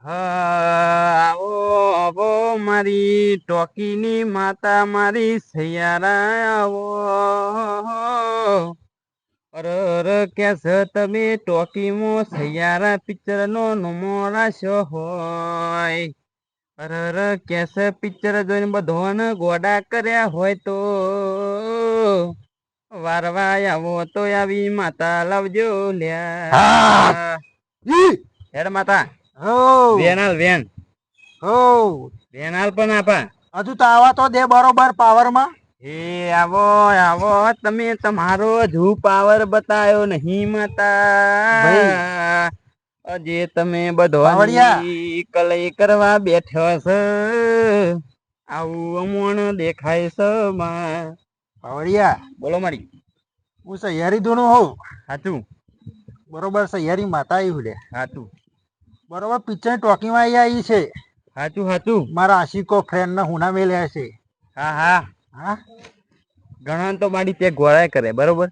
આવો આવો મારી ટોકીની માતા મારી સૈયારા આવો અરર કે છે તમે ટોકીમાં સૈયારા પિક્ચર નો નમો રાખ્યો હોય અરર કે છે પિક્ચર જોઈને બધાને ગોડા કર્યા હોય તો વારવા આવો તો આવી માતા લાવજો લ્યા હેડ માતા હો વેનાલ વેન હો વેનાલ પણ આપા હજુ તો આવા તો દે બરોબર પાવર માં. એ આવો આવો તમે તમારો હજુ પાવર બતાવ્યો નહીં ભાઈ માતા જે તમે પાવડિયા બધાની કલઈ કરવા બેઠો છે આવું અમોણ દેખાય છે માં. પાવડિયા બોલો મારી હું સહિયારી ધૂણું હોઉં સાચું બરોબર. સહિયારી માતા આવી લે સાચું બરોબર. પિક્ચર ટોકીમાં આવી છે. સાચું સાચું મારા આશિકો ફ્રેન્ડ ના હુના મેલ્યા છે. હા હા હા ઘણા તો મારી તે ગોળાય કરે બરોબર.